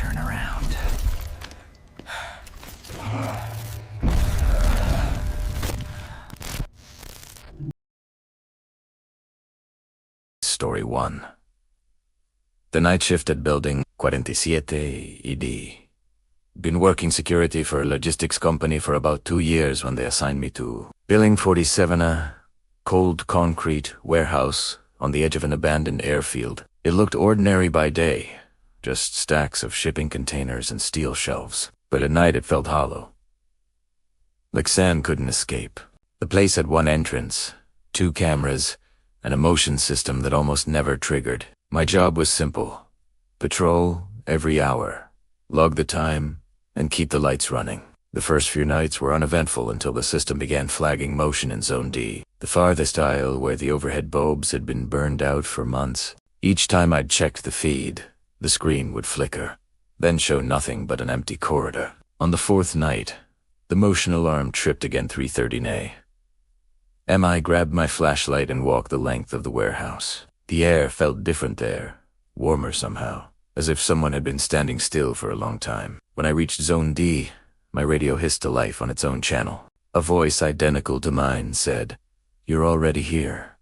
turn around. Story 1. The night shift at building 47 ED. Been working security for a logistics company for about 2 years when they assigned me to Building 47, a cold concrete warehouse on the edge of an abandoned airfield. It looked ordinary by day, just stacks of shipping containers and steel shelves, but at night it felt hollow. Like sand couldn't escape. The place had one entrance, 2 cameras, and a motion system that almost never triggered. My job was simple. Patrol every hour, log the time, and keep the lights running. The first few nights were uneventful until the system began flagging motion in Zone D, the farthest aisle where the overhead bulbs had been burned out for months. Each time I'd checked the feed, the screen would flicker, then show nothing but an empty corridor. On the 4th night, the motion alarm tripped again 3:30 AM. I grabbed my flashlight and walked the length of the warehouse. The air felt different there, warmer somehow, as if someone had been standing still for a long time. When I reached Zone D, my radio hissed to life on its own channel. A voice identical to mine said, "You're already here."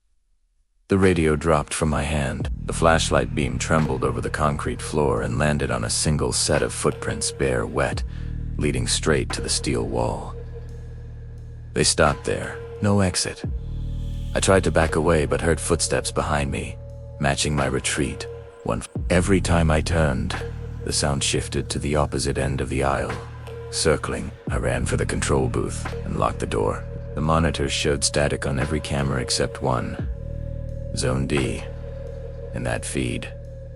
The radio dropped from my hand. The flashlight beam trembled over the concrete floor and landed on a single set of footprints, bare, wet, leading straight to the steel wall. They stopped there, no exit. I tried to back away but heard footsteps behind me, matching my retreat. Every time I turned, the sound shifted to the opposite end of the aisle. Circling, I ran for the control booth and locked the door. The monitors showed static on every camera except one, Zone D. In that feed,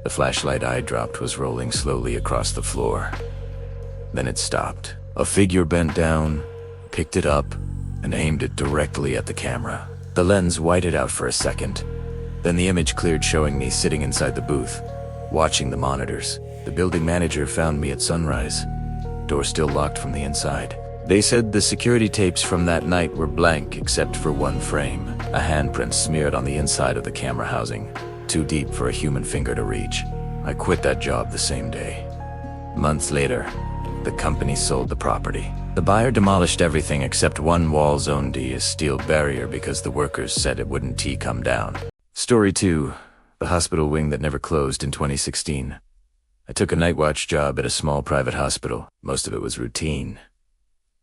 the flashlight I dropped was rolling slowly across the floor. Then it stopped. A figure bent down, picked it up, and aimed it directly at the camera. The lens whited out for a second. Then the image cleared, showing me sitting inside the booth, watching the monitors. The building manager found me at sunrise. Door still locked from the inside. They said the security tapes from that night were blank except for one frame, a handprint smeared on the inside of the camera housing, too deep for a human finger to reach. I quit that job the same day. Months later, the company sold the property. The buyer demolished everything except one wall. Zone D, a steel barrier, because the workers said it wouldn't come down. Story 2. The hospital wing that never closed in 2016. I took a night watch job at a small private hospital. Most of it was routine.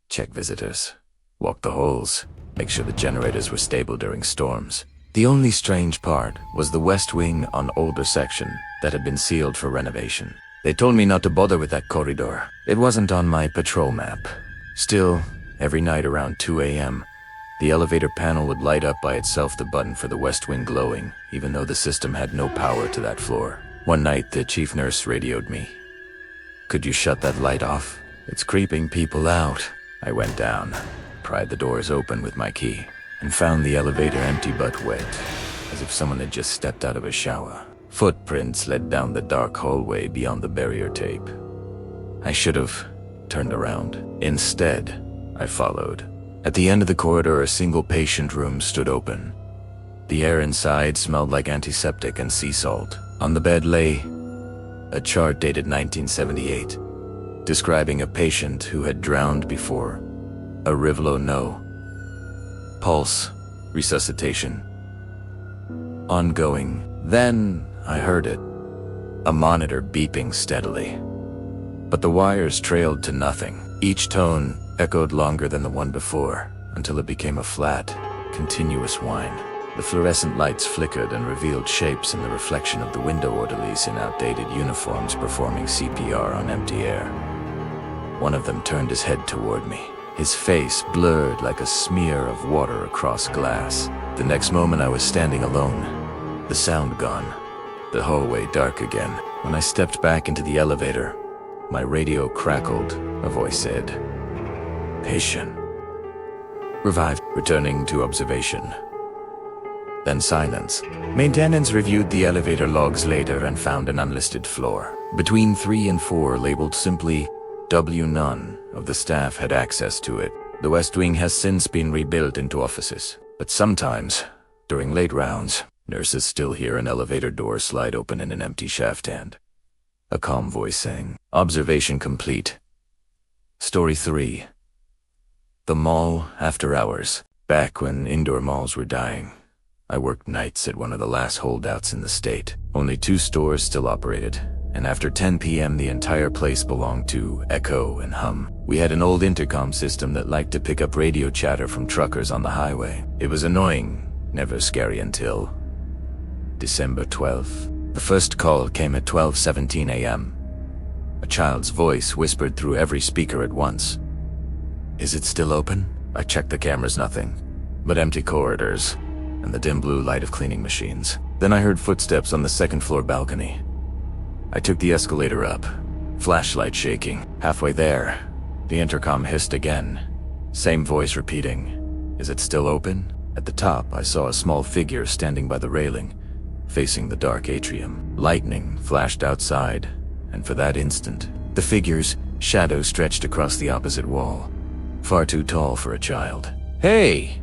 Check visitors, walk the holes, make sure the generators were stable during storms. The only strange part was the west wing on older section that had been sealed for renovation. They told me not to bother with that corridor. It wasn't on my patrol map. Still, every night around 2 AM, the elevator panel would light up by itself, the button for the west wing glowing, even though the system had no power to that floor. One night, the chief nurse radioed me. "Could you shut that light off? It's creeping people out." I went down, pried the doors open with my key, and found the elevator empty but wet, as if someone had just stepped out of a shower. Footprints led down the dark hallway beyond the barrier tape. I should have turned around. Instead, I followed. At the end of the corridor, a single patient room stood open. The air inside smelled like antiseptic and sea salt. On the bed lay a chart dated 1978, describing a patient who had drowned before. A Rivlo no. Pulse, resuscitation. Ongoing. Then I heard it. A monitor beeping steadily. But the wires trailed to nothing. Each tone echoed longer than the one before, until it became a flat, continuous whine. The fluorescent lights flickered and revealed shapes in the reflection of the window orderlies in outdated uniforms performing CPR on empty air. One of them turned his head toward me, his face blurred like a smear of water across glass. The next moment I was standing alone, the sound gone, the hallway dark again. When I stepped back into the elevator, my radio crackled. A voice said, "Patient revived." Returning to observation. Then silence. Maintenance reviewed the elevator logs later and found an unlisted floor. Between 3 and 4, labeled simply W. None of the staff had access to it. The West Wing has since been rebuilt into offices. But sometimes, during late rounds, nurses still hear an elevator door slide open in an empty shaft, and A calm voice saying, "Observation complete." Story 3. The mall after hours. Back when indoor malls were dying, I worked nights at one of the last holdouts in the state. Only 2 stores still operated, and after 10 p.m. the entire place belonged to Echo and Hum. We had an old intercom system that liked to pick up radio chatter from truckers on the highway. It was annoying, never scary until December 12th. The first call came at 12:17 a.m. A child's voice whispered through every speaker at once. "Is it still open?" I checked the cameras, nothing but empty corridors and the dim blue light of cleaning machines. Then I heard footsteps on the second-floor balcony. I took the escalator up, flashlight shaking. Halfway there, the intercom hissed again. Same voice repeating, "Is it still open?" At the top, I saw a small figure standing by the railing, facing the dark atrium. Lightning flashed outside, and for that instant, the figure's shadow stretched across the opposite wall. Far too tall for a child. "Hey!"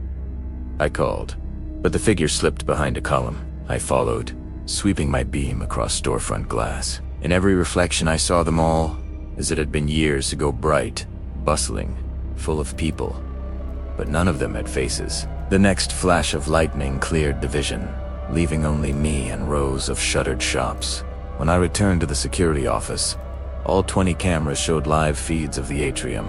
I called, but the figure slipped behind a column. I followed, sweeping my beam across storefront glass. In every reflection I saw them all, as it had been years ago, bright, bustling, full of people. But none of them had faces. The next flash of lightning cleared the vision, leaving only me and rows of shuttered shops. When I returned to the security office, all 20 cameras showed live feeds of the atrium,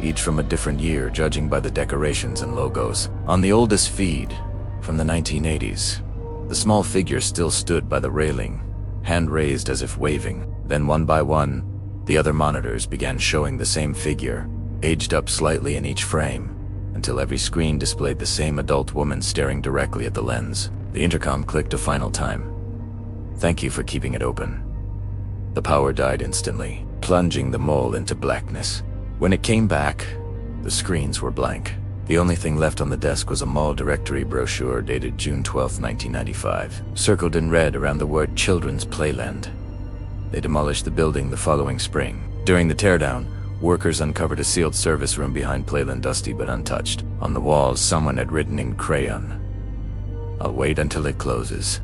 each from a different year judging by the decorations and logos. On the oldest feed, from the 1980s, the small figure still stood by the railing, hand raised as if waving. Then one by one, the other monitors began showing the same figure, aged up slightly in each frame, until every screen displayed the same adult woman staring directly at the lens. The intercom clicked a final time. "Thank you for keeping it open." The power died instantly, plunging the mall into blackness. When it came back, the screens were blank. The only thing left on the desk was a mall directory brochure dated June 12, 1995, circled in red around the word Children's Playland. They demolished the building the following spring. During the teardown, workers uncovered a sealed service room behind Playland, dusty but untouched. On the walls, someone had written in crayon, "I'll wait until it closes."